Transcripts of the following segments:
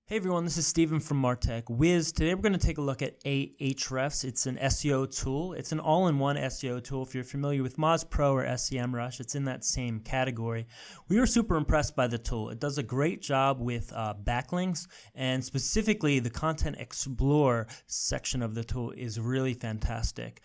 Hey everyone, this is Steven from MarTech Wiz. Today we're going to take a look at Ahrefs. It's an SEO tool. It's an all-in-one SEO tool. If you're familiar with Moz Pro or SEMrush, it's in that same category. We were super impressed by the tool. It does a great job with backlinks, and specifically the Content Explorer section of the tool is really fantastic.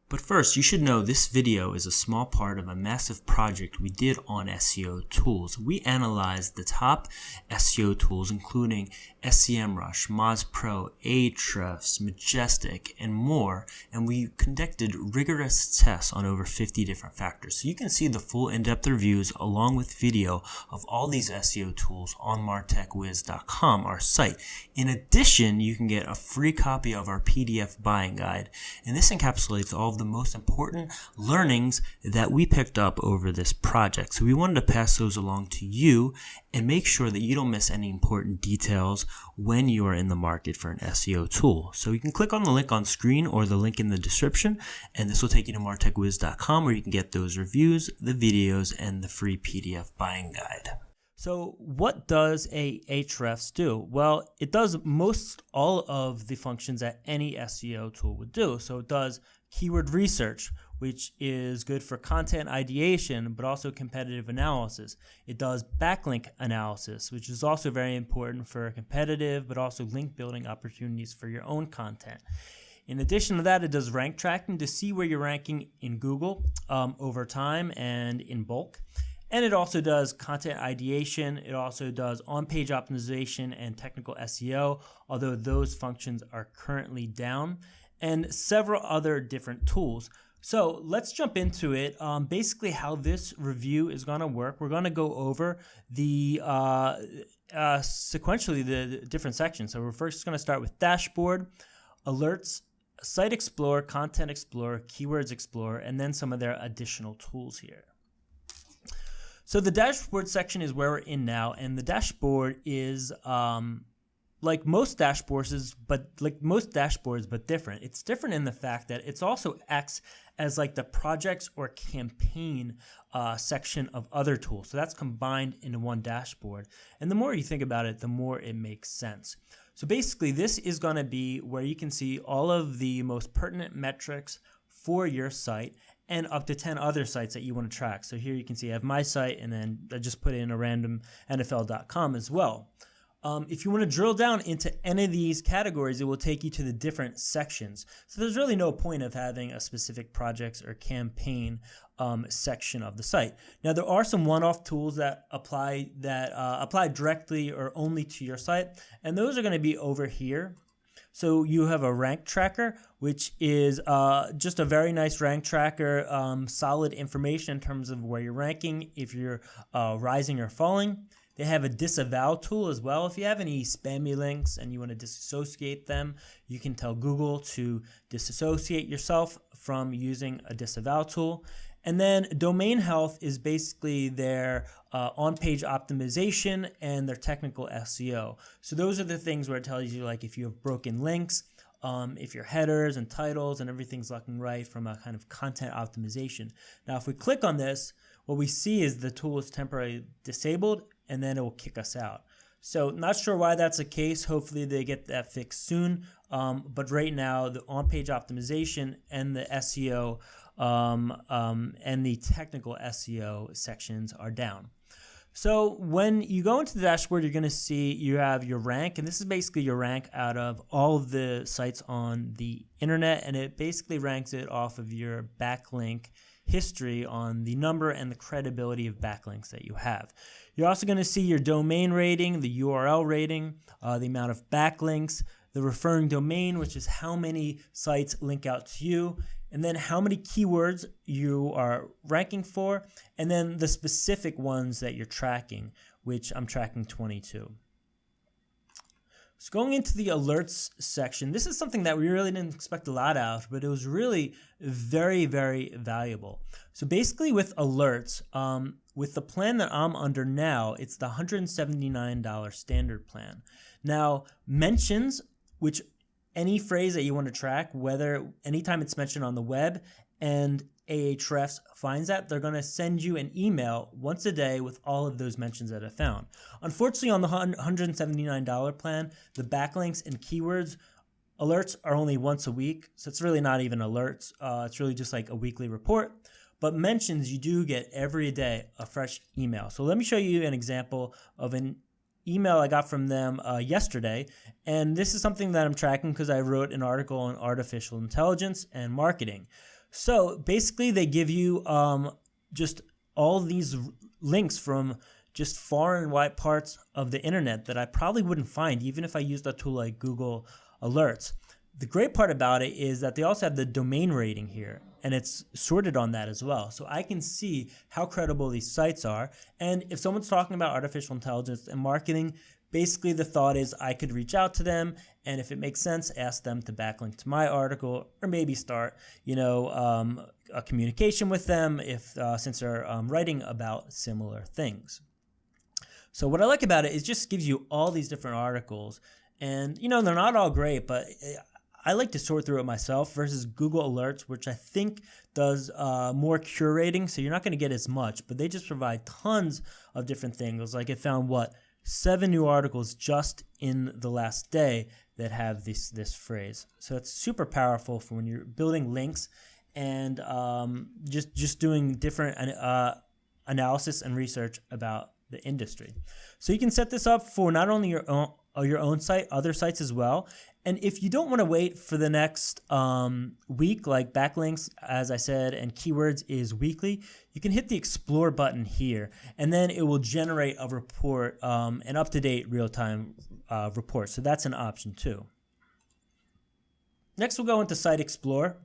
But first, you should know this video is a small part of a massive project we did on SEO tools. We analyzed the top SEO tools including SEMrush, Moz Pro, Ahrefs, Majestic, and more, and we conducted rigorous tests on over 50 different factors. So you can see the full in-depth reviews along with video of all these SEO tools on martechwiz.com, our site. In addition, you can get a free copy of our PDF buying guide, and this encapsulates all of the most important learnings that we picked up over this project. So we wanted to pass those along to you and make sure that you don't miss any important details when you are in the market for an SEO tool. So you can click on the link on screen or the link in the description, and this will take you to martechwiz.com where you can get those reviews, the videos, and the free PDF buying guide. So what does Ahrefs do? Well, it does most all of the functions that any SEO tool would do. So it does keyword research, which is good for content ideation, but also competitive analysis. It does backlink analysis, which is also very important for competitive, but also link building opportunities for your own content. In addition to that, it does rank tracking to see where you're ranking in Google over time and in bulk. And it also does content ideation. It also does on-page optimization and technical SEO, although those functions are currently down, and several other different tools. So let's jump into it. Basically how this review is going to work, we're going to go over the sequentially the different sections. So we're first going to start with dashboard, alerts, site explorer, content explorer, keywords explorer, and then some of their additional tools here. So the dashboard section is where we're in now, and the dashboard is like most dashboards, but different. It's different in the fact that it's also acts as like the projects or campaign section of other tools. So that's combined into one dashboard. And the more you think about it, the more it makes sense. So basically, this is going to be where you can see all of the most pertinent metrics for your site and up to 10 other sites that you want to track. So here you can see I have my site, and then I just put in a random NFL.com as well. If you want to drill down into any of these categories, it will take you to the different sections. So there's really no point of having a specific projects or campaign section of the site. Now there are some one-off tools that apply directly or only to your site, and those are going to be over here. So you have a rank tracker, which is just a very nice rank tracker, solid information in terms of where you're ranking, if you're rising or falling. They have a disavow tool as well. If you have any spammy links and you want to disassociate them, you can tell Google to disassociate yourself from using a disavow tool. And then domain health is basically their on-page optimization and their technical SEO. So those are the things where it tells you, like, if you have broken links, if your headers and titles and everything's looking right from a kind of content optimization. Now, if we click on this, what we see is the tool is temporarily disabled, and then it will kick us out. So not sure why that's the case. Hopefully they get that fixed soon. But right now, the on-page optimization and the SEO and the technical SEO sections are down. So when you go into the dashboard, you're going to see you have your rank, and this is basically your rank out of all of the sites on the internet, and it basically ranks it off of your backlink history on the number and the credibility of backlinks that you have. You're also going to see your domain rating, the URL rating, the amount of backlinks, the referring domain, which is how many sites link out to you, and then how many keywords you are ranking for, and then the specific ones that you're tracking, which I'm tracking 22. So going into the alerts section, this is something that we really didn't expect a lot out of, but it was really very, very valuable. So basically with alerts, with the plan that I'm under now, it's the $179 standard plan. Now, mentions, which any phrase that you want to track, whether anytime it's mentioned on the web and Ahrefs finds that, they're going to send you an email once a day with all of those mentions that I found. Unfortunately, on the $179 plan, the backlinks and keywords alerts are only once a week, so it's really not even alerts. It's really just like a weekly report. But mentions, you do get every day a fresh email. So let me show you an example of an email I got from them yesterday. And this is something that I'm tracking because I wrote an article on artificial intelligence and marketing. So basically they give you just all these links from just far and wide parts of the internet that I probably wouldn't find even if I used a tool like Google Alerts. The great part about it is that they also have the domain rating here, and it's sorted on that as well. So I can see how credible these sites are. And if someone's talking about artificial intelligence and marketing, basically the thought is I could reach out to them, and if it makes sense, ask them to backlink to my article, or maybe start, a communication with them if since they're writing about similar things. So what I like about it is just gives you all these different articles, and they're not all great, but I like to sort through it myself versus Google Alerts, which I think does more curating, so you're not going to get as much, but they just provide tons of different things. Like it found 7 new articles just in the last day that have this phrase. So it's super powerful for when you're building links and just doing different analysis and research about the industry. So you can set this up for not only your own site, other sites as well. And if you don't want to wait for the next week, like backlinks, as I said, and keywords is weekly, you can hit the Explore button here, and then it will generate a report, an up-to-date real-time report. So that's an option too. Next, we'll go into Site Explorer.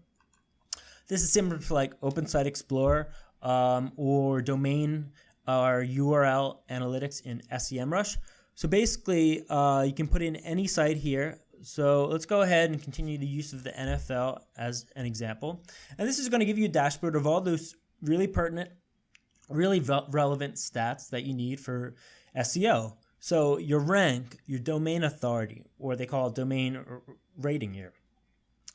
This is similar to like Open Site Explorer or domain or URL analytics in SEMrush. So basically, you can put in any site here. So let's go ahead and continue the use of the NFL as an example. And this is going to give you a dashboard of all those really pertinent, really relevant stats that you need for SEO. So your rank, your domain authority, or they call it domain rating here,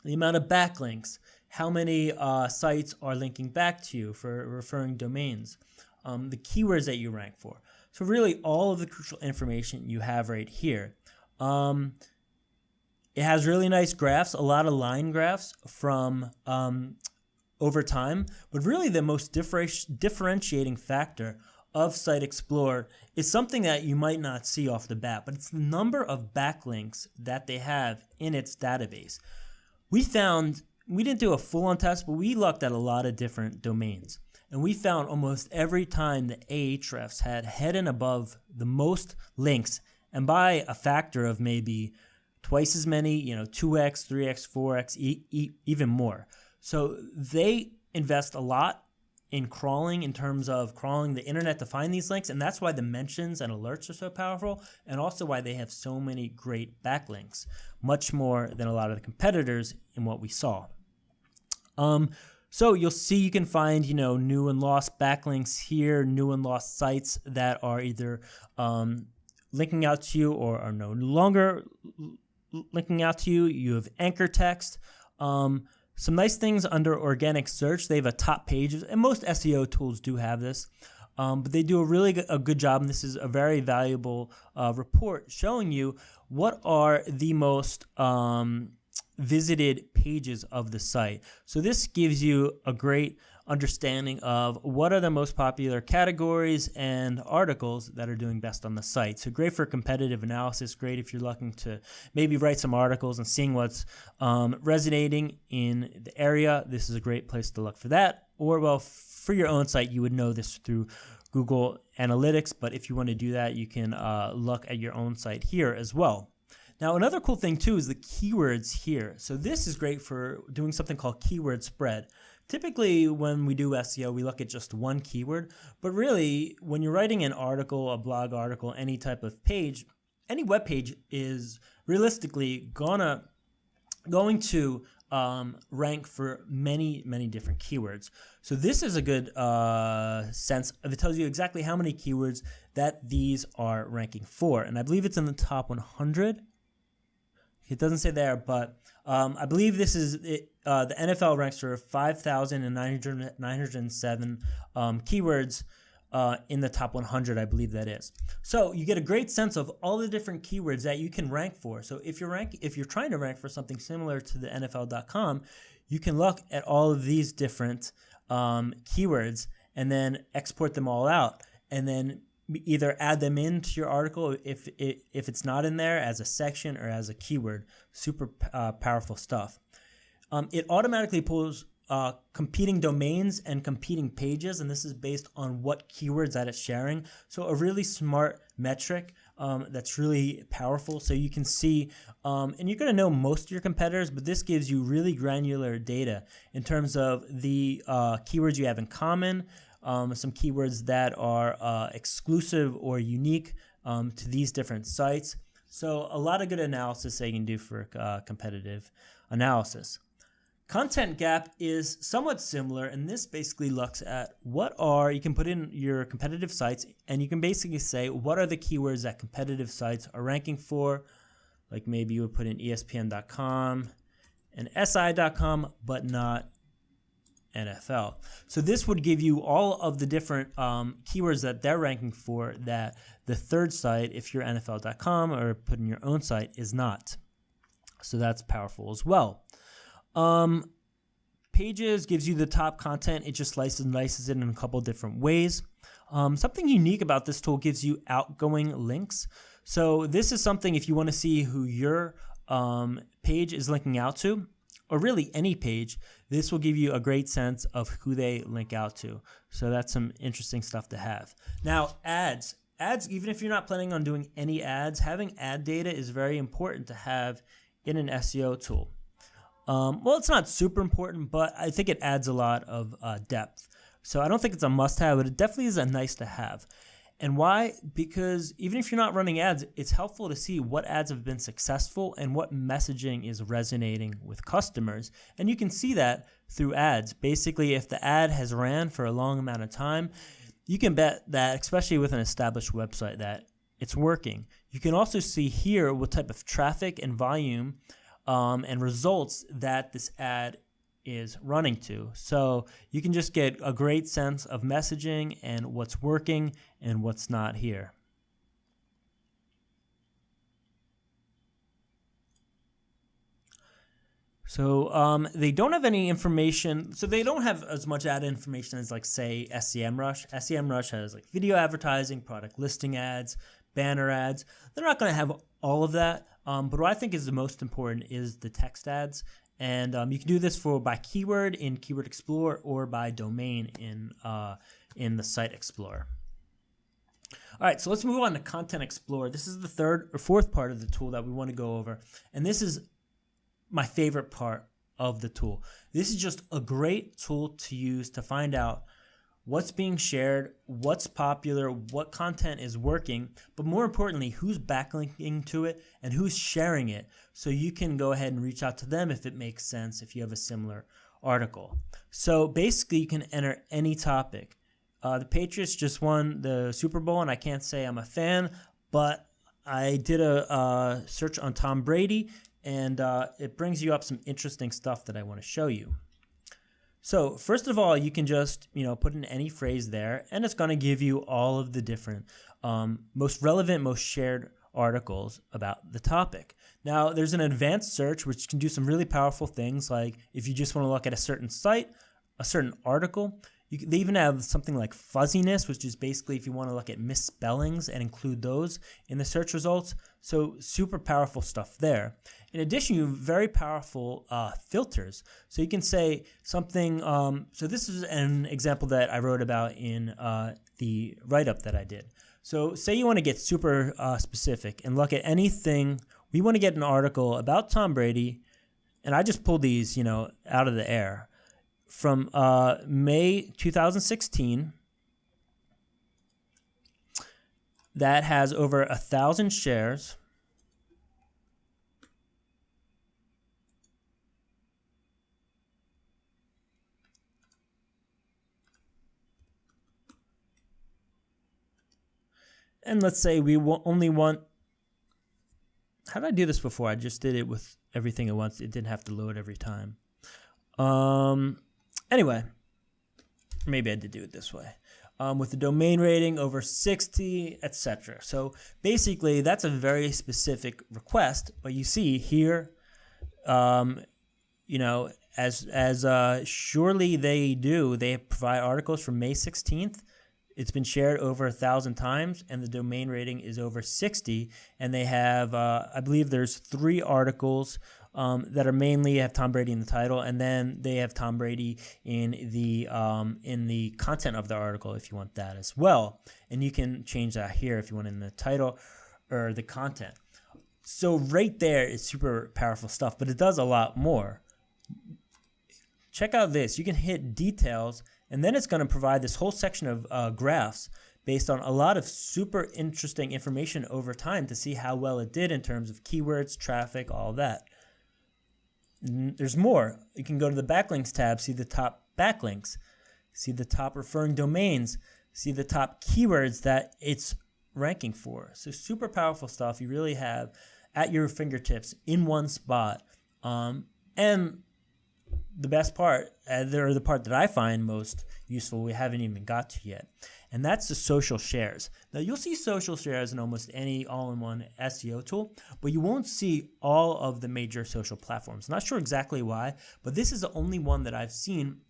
the amount of backlinks, how many sites are linking back to you for referring domains, the keywords that you rank for. So really all of the crucial information you have right here. It has really nice graphs, a lot of line graphs from over time, but really the most differentiating factor of Site Explorer is something that you might not see off the bat, but it's the number of backlinks that they have in its database. We didn't do a full-on test, but we looked at a lot of different domains, and we found almost every time the Ahrefs had head and above the most links, and by a factor of maybe twice as many, 2x, 3x, 4x, even more. So they invest a lot in crawling, in terms of crawling the internet to find these links, and that's why the mentions and alerts are so powerful, and also why they have so many great backlinks, much more than a lot of the competitors in what we saw. So you'll see you can find, new and lost backlinks here, new and lost sites that are either linking out to you or are no longer linking out to you. You have anchor text. Some nice things under organic search. They have a top page, and most SEO tools do have this, but they do a good job, and this is a very valuable report showing you what are the most visited pages of the site. So this gives you a great understanding of what are the most popular categories and articles that are doing best on the site. So great for competitive analysis, great if you're looking to maybe write some articles and seeing what's resonating in the area. This is a great place to look for that. Or, well, for your own site, you would know this through Google Analytics, but if you want to do that, you can look at your own site here as well. Now, another cool thing too is the keywords here. So this is great for doing something called keyword spread. Typically, when we do SEO, we look at just one keyword, but really, when you're writing an article, a blog article, any type of page, any web page is realistically going to rank for many, many different keywords. So this is a good sense of, it tells you exactly how many keywords that these are ranking for, and I believe it's in the top 100 It doesn't say there, but I believe this is it, the NFL ranks for 5,907 keywords in the top 100, I believe that is. So you get a great sense of all the different keywords that you can rank for. So if you're trying to rank for something similar to the NFL.com, you can look at all of these different keywords and then export them all out, and then either add them into your article if it's not in there as a section or as a keyword. Super powerful stuff. It automatically pulls competing domains and competing pages, and this is based on what keywords that it's sharing. So a really smart metric that's really powerful. So you can see, and you're going to know most of your competitors, but this gives you really granular data in terms of the keywords you have in common, some keywords that are exclusive or unique to these different sites. So a lot of good analysis that you can do for competitive analysis. Content gap is somewhat similar, and this basically looks at you can put in your competitive sites, and you can basically say what are the keywords that competitive sites are ranking for. Like maybe you would put in ESPN.com and SI.com, but not NFL. So this would give you all of the different keywords that they're ranking for that the third site, if you're NFL.com or put in your own site, is not. So that's powerful as well. Pages gives you the top content. It just slices and dices it in a couple different ways. Something unique about this tool gives you outgoing links. So this is something if you want to see who your page is linking out to, or really any page, this will give you a great sense of who they link out to. So that's some interesting stuff to have. Now, ads, even if you're not planning on doing any ads, having ad data is very important to have in an SEO tool. Well, it's not super important, but I think it adds a lot of depth. So I don't think it's a must-have, but it definitely is a nice to have. And why? Because even if you're not running ads, it's helpful to see what ads have been successful and what messaging is resonating with customers. And you can see that through ads. Basically, if the ad has ran for a long amount of time, you can bet that, especially with an established website, that it's working. You can also see here what type of traffic and volume and results that this ad is running to. So you can just get a great sense of messaging and what's working and what's not here. So they don't have any information. So they don't have as much ad information as, like, say, SEMrush. SEMrush has like video advertising, product listing ads, banner ads. They're not going to have all of that. But what I think is the most important is the text ads. And you can do this by keyword in Keyword Explorer or by domain in the Site Explorer. All right, so let's move on to Content Explorer. This is the third or fourth part of the tool that we want to go over. And this is my favorite part of the tool. This is just a great tool to use to find out what's being shared, what's popular, what content is working, but more importantly, who's backlinking to it and who's sharing it, so you can go ahead and reach out to them if it makes sense, if you have a similar article. So basically, you can enter any topic. The Patriots just won the Super Bowl, and I can't say I'm a fan, but I did a search on Tom Brady, and it brings you up some interesting stuff that I want to show you. So first of all, you can just put in any phrase there, and it's going to give you all of the different most relevant, most shared articles about the topic. Now, there's an advanced search which can do some really powerful things, like if you just want to look at a certain site, a certain article. They even have something like fuzziness, which is basically if you want to look at misspellings and include those in the search results. So super powerful stuff there. In addition, you have very powerful filters. So you can say something. So this is an example that I wrote about in the write-up that I did. So say you want to get super specific and look at anything. We want to get an article about Tom Brady, and I just pulled these, out of the air. From May 2016, that has over 1,000 shares. And let's say we only want how did I do this before? I just did it with everything at once. It didn't have to load every time. Anyway, maybe I did do it this way. With the domain rating over 60, etc. So basically, that's a very specific request. But you see here, you know, as surely they do, they provide articles from May 16th. It's been shared over 1,000 times, and the domain rating is over 60. And they have, I believe, there's 3 articles that are mainly have Tom Brady in the title, and then they have Tom Brady in the content of the article if you want that as well. And you can change that here if you want in the title or the content. So right there is super powerful stuff, but it does a lot more. Check out this. You can hit details, and then it's going to provide this whole section of graphs based on a lot of super interesting information over time to see how well it did in terms of keywords, traffic, all that. There's more. You can go to the backlinks tab, see the top backlinks, see the top referring domains, see the top keywords that it's ranking for. So super powerful stuff you really have at your fingertips in one spot. And the best part, or the part that I find most useful, we haven't even got to yet, and that's the social shares. Now, you'll see social shares in almost any all-in-one SEO tool, but you won't see all of the major social platforms. Not sure exactly why, but this is the only one that I've seen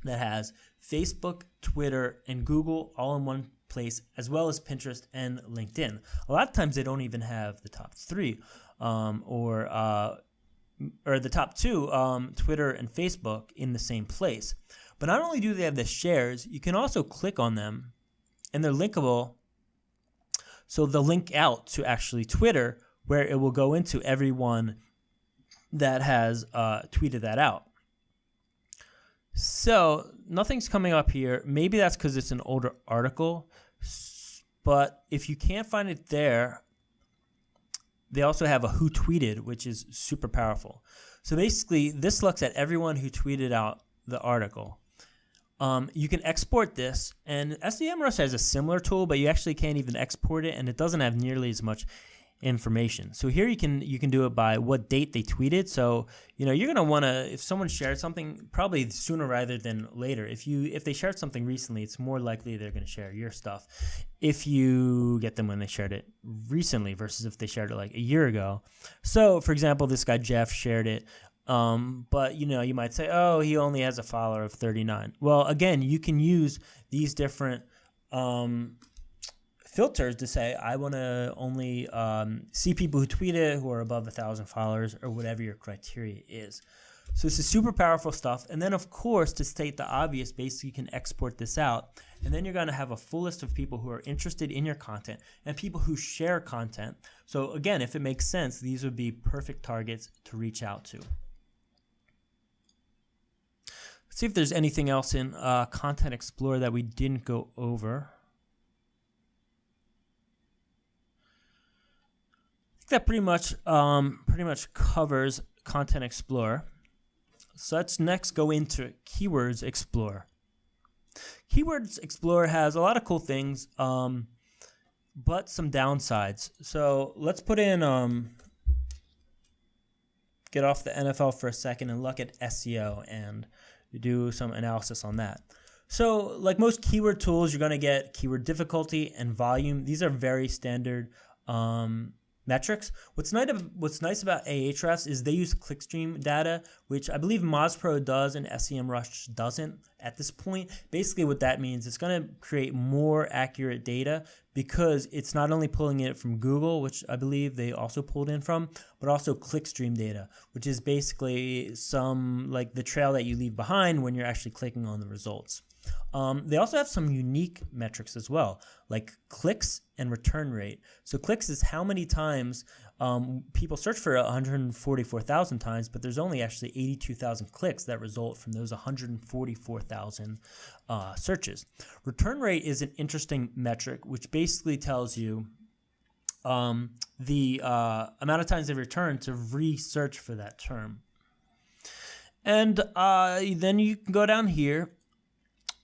that has Facebook, Twitter, and Google all in one place, as well as Pinterest and LinkedIn. A lot of times they don't even have the top 3 or the top 2, Twitter and Facebook, in the same place. But not only do they have the shares, you can also click on them, and they're linkable. So they'll link out to actually Twitter, where it will go into everyone that has tweeted that out. So nothing's coming up here. Maybe that's because it's an older article. But if you can't find it there, they also have a who tweeted, which is super powerful. So basically, this looks at everyone who tweeted out the article. You can export this, and SEMrush has a similar tool, but you actually can't even export it, and it doesn't have nearly as much information. So here you can do it by what date they tweeted. So you're gonna want to, if someone shared something, probably sooner rather than later. If they shared something recently, it's more likely they're gonna share your stuff if you get them when they shared it recently versus if they shared it like a year ago. So for example, this guy Jeff shared it. But you might say, oh, he only has a follower of 39. Well, again, you can use these different filters to say, I want to only see people who tweet it who are above 1,000 followers, or whatever your criteria is. So this is super powerful stuff. And then, of course, to state the obvious, basically you can export this out. And then you're going to have a full list of people who are interested in your content and people who share content. So again, if it makes sense, these would be perfect targets to reach out to. See if there's anything else in Content Explorer that we didn't go over. I think that pretty much covers Content Explorer. So let's next go into Keywords Explorer. Keywords Explorer has a lot of cool things, but some downsides. So let's put in get off the NFL for a second and look at SEO and do some analysis on that. So like most keyword tools, you're going to get keyword difficulty and volume. These are very standard metrics. What's nice about Ahrefs is they use clickstream data, which I believe MozPro does and SEMrush doesn't at this point. Basically what that means, it's going to create more accurate data because it's not only pulling it from Google, which I believe they also pulled in from, but also clickstream data, which is basically some like the trail that you leave behind when you're actually clicking on the results. They also have some unique metrics as well, like clicks and return rate. So clicks is how many times people search for 144,000 times, but there's only actually 82,000 clicks that result from those 144,000 searches. Return rate is an interesting metric, which basically tells you the amount of times they return to research for that term. And then you can go down here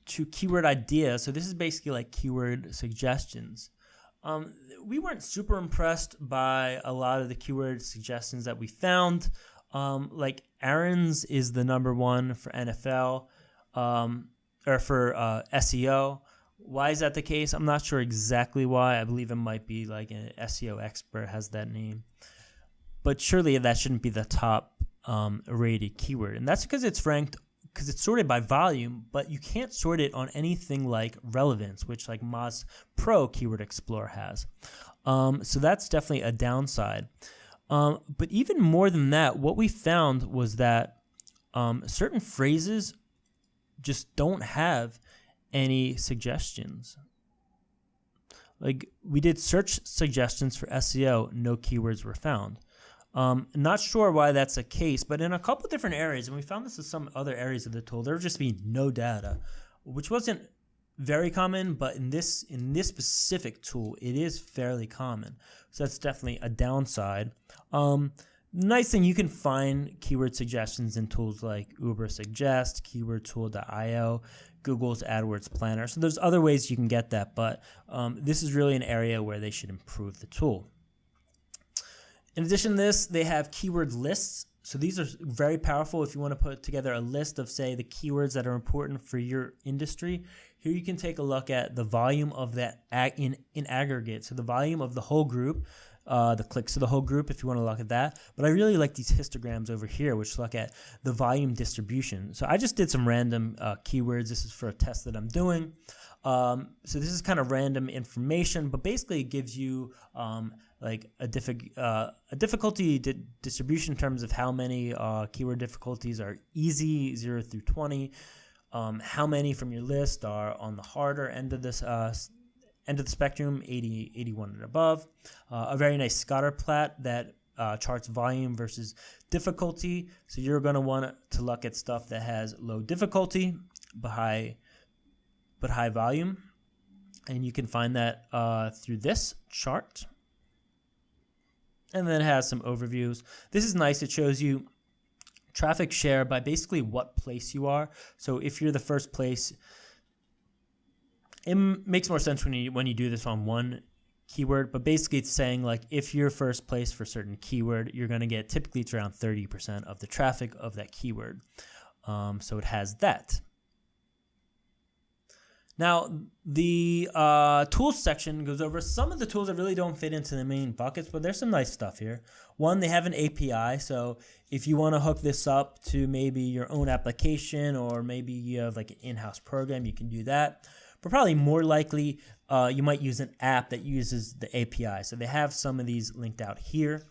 to keyword ideas. So this is basically like keyword suggestions. We weren't super impressed by a lot of the keyword suggestions that we found. Like Aaron's is the #1 for NFL, or for SEO. Why is that the case? I'm not sure exactly why. I believe it might be like an SEO expert has that name. But surely that shouldn't be the top rated keyword. And that's because it's ranked, because it's sorted by volume, but you can't sort it on anything like relevance, which like Moz Pro Keyword Explorer has. So that's definitely a downside. But even more than that, what we found was that certain phrases just don't have any suggestions. Like we did search suggestions for SEO, no keywords were found. Not sure why that's the case, but in a couple different areas, and we found this in some other areas of the tool, there would just be no data, which wasn't very common, but in this specific tool, it is fairly common. So that's definitely a downside. Nice thing, you can find keyword suggestions in tools like Uber Suggest, KeywordTool.io, Google's AdWords Planner. So there's other ways you can get that, but this is really an area where they should improve the tool. In addition to this, they have keyword lists. So these are very powerful if you want to put together a list of, say, the keywords that are important for your industry. Here you can take a look at the volume of that in aggregate. So the volume of the whole group, the clicks of the whole group, if you want to look at that. But I really like these histograms over here, which look at the volume distribution. So I just did some random keywords. This is for a test that I'm doing. So this is kind of random information, but basically it gives you like a difficulty distribution in terms of how many keyword difficulties are easy, 0 through 20. How many from your list are on the harder end of this end of the spectrum, 80, 81 and above. A very nice scatter plot that charts volume versus difficulty. So you're going to want to look at stuff that has low difficulty but high volume, and you can find that through this chart. And then it has some overviews. This is nice. It shows you traffic share by basically what place you are. So if you're the first place, it makes more sense when you do this on one keyword, but basically it's saying like if you're first place for a certain keyword, you're going to get, typically it's around 30% of the traffic of that keyword. So it has that. Now, the tools section goes over some of the tools that really don't fit into the main buckets, but there's some nice stuff here. One, they have an API, so if you want to hook this up to maybe your own application, or maybe you have like an in-house program, you can do that. But probably more likely, you might use an app that uses the API. So they have some of these linked out here.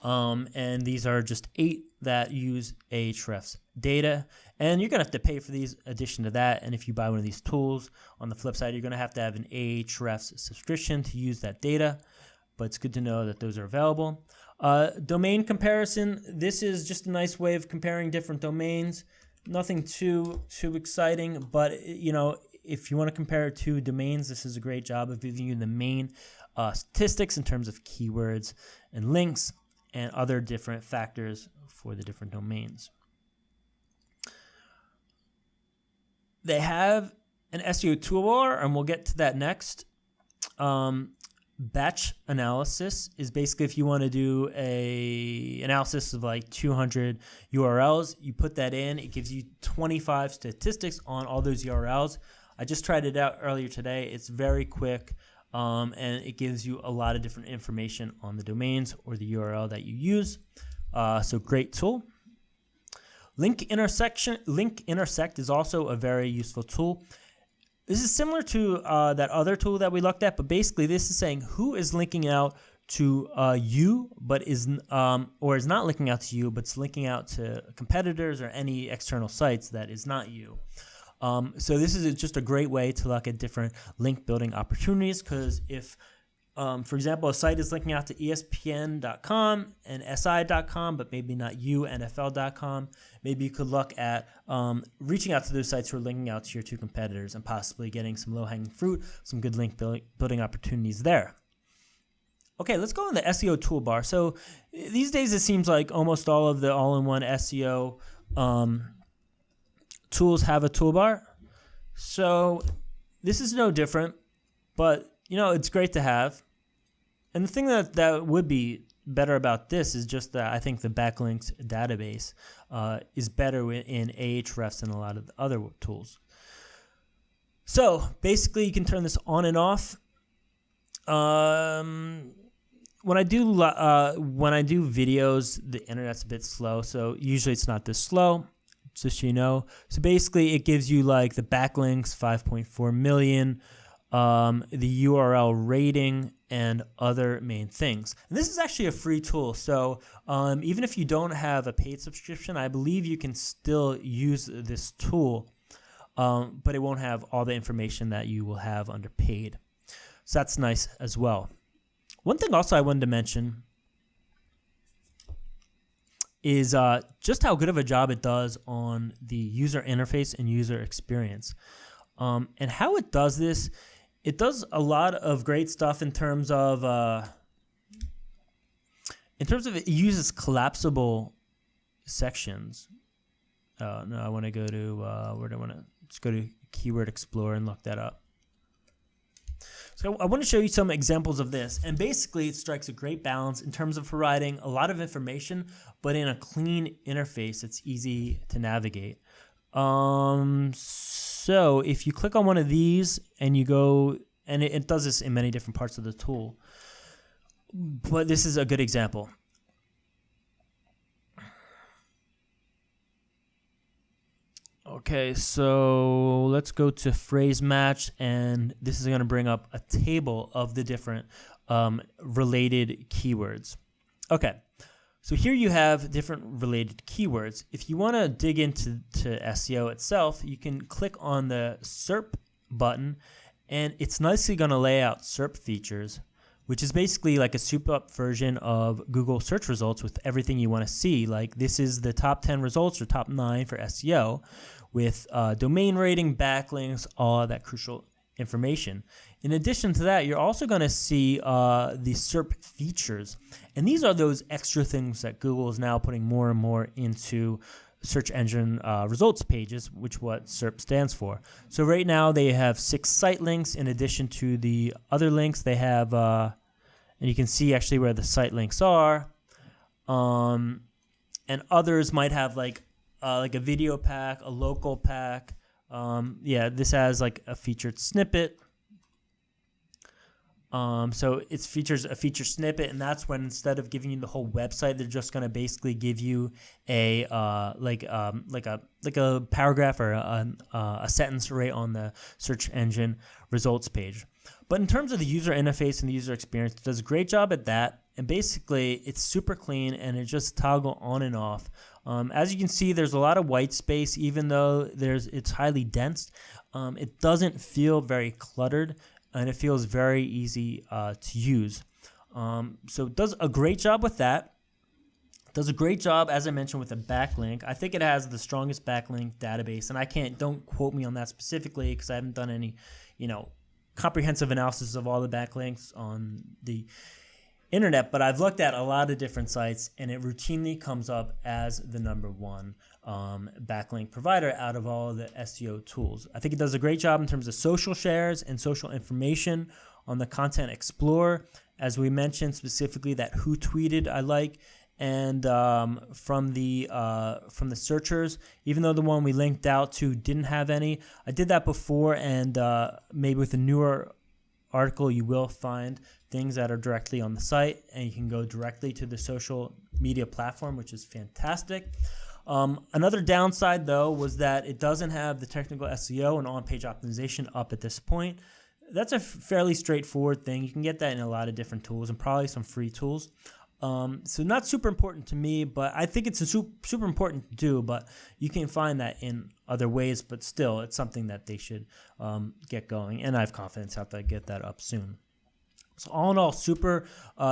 And these are just 8 that use Ahrefs data. And you're going to have to pay for these in addition to that. And if you buy one of these tools, on the flip side, you're going to have an Ahrefs subscription to use that data. But it's good to know that those are available. Domain comparison. This is just a nice way of comparing different domains. Nothing too exciting, but you know, if you want to compare 2 domains, this is a great job of giving you the main statistics in terms of keywords and links and other different factors for the different domains. They have an SEO Toolbar, and we'll get to that next. Batch analysis is basically if you want to do a analysis of like 200 URLs, you put that in, it gives you 25 statistics on all those URLs. I just tried it out earlier today. It's very quick, and it gives you a lot of different information on the domains or the URL that you use. So great tool. Link Intersect is also a very useful tool. This is similar to that other tool that we looked at, but basically this is saying who is linking out to you, but is not linking out to you, but it's linking out to competitors or any external sites that is not you. So this is just a great way to look at different link building opportunities, because if, for example, a site is linking out to ESPN.com and SI.com, but maybe not you, NFL.com, maybe you could look at reaching out to those sites who are linking out to your 2 competitors and possibly getting some low-hanging fruit, some good link building opportunities there. Okay, let's go on the SEO Toolbar. So these days it seems like almost all of the all-in-one SEO tools have a toolbar. So this is no different, but it's great to have. And the thing that would be better about this is just that I think the backlinks database is better in Ahrefs than a lot of the other tools. So basically, you can turn this on and off. When I do videos, the internet's a bit slow, so usually it's not this slow, just so you know. So basically, it gives you like the backlinks, 5.4 million, the URL rating, and other main things. And this is actually a free tool, so even if you don't have a paid subscription, I believe you can still use this tool, but it won't have all the information that you will have under paid. So that's nice as well. One thing also I wanted to mention is just how good of a job it does on the user interface and user experience. And how it does this, it does a lot of great stuff in terms of it uses collapsible sections. No, I want to go to where do I want to? Let's go to Keyword Explorer and look that up. So I want to show you some examples of this, and basically it strikes a great balance in terms of providing a lot of information, but in a clean interface that's easy to navigate. So if you click on one of these and you go, and it does this in many different parts of the tool, but this is a good example. Okay, so let's go to phrase match, and this is going to bring up a table of the different related keywords. Okay, so here you have different related keywords. If you want to dig into SEO itself, you can click on the SERP button, and it's nicely going to lay out SERP features, which is basically like a souped-up version of Google search results with everything you want to see. Like this is the top 10 results or top 9 for SEO with domain rating, backlinks, all that crucial information. In addition to that, you're also going to see the SERP features. And these are those extra things that Google is now putting more and more into search engine results pages, which what SERP stands for. So right now they have 6 site links in addition to the other links. They have, and you can see actually where the site links are. And others might have like a video pack, a local pack. Yeah, this has like a featured snippet. So it features a feature snippet, and that's when instead of giving you the whole website, they're just going to basically give you a like a paragraph or a sentence right on the search engine results page. But in terms of the user interface and the user experience, it does a great job at that. And basically, it's super clean, and it just toggle on and off. As you can see, there's a lot of white space, even though it's highly dense. It doesn't feel very cluttered, and it feels very easy to use. So it does a great job with that. It does a great job, as I mentioned, with a backlink. I think it has the strongest backlink database, and don't quote me on that specifically because I haven't done any, comprehensive analysis of all the backlinks on the internet, but I've looked at a lot of different sites, and it routinely comes up as the #1 backlink provider out of all the SEO tools. I think it does a great job in terms of social shares and social information on the Content Explorer. As we mentioned, specifically that who tweeted I like, and from the searchers, even though the one we linked out to didn't have any. I did that before, and maybe with a newer article you will find things that are directly on the site, and you can go directly to the social media platform, which is fantastic. Another downside, though, was that it doesn't have the technical SEO and on-page optimization up at this point. That's a fairly straightforward thing. You can get that in a lot of different tools and probably some free tools. So not super important to me, but I think it's super important to do, but you can find that in other ways, but still it's something that they should get going, and I have confidence that they'll get that up soon. So all in all, super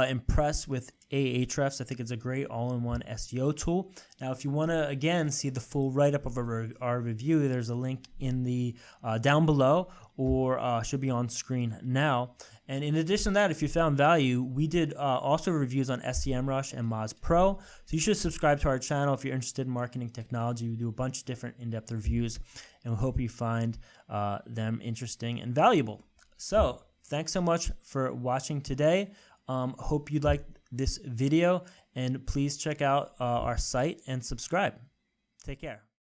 impressed with Ahrefs. I think it's a great all-in-one SEO tool. Now, if you want to, again, see the full write-up of our review, there's a link in the down below, or should be on screen now. And in addition to that, if you found value, we did also reviews on SEMrush and Moz Pro. So you should subscribe to our channel if you're interested in marketing technology. We do a bunch of different in-depth reviews, and we hope you find them interesting and valuable. So thanks so much for watching today. Hope you liked this video, and please check out our site and subscribe. Take care.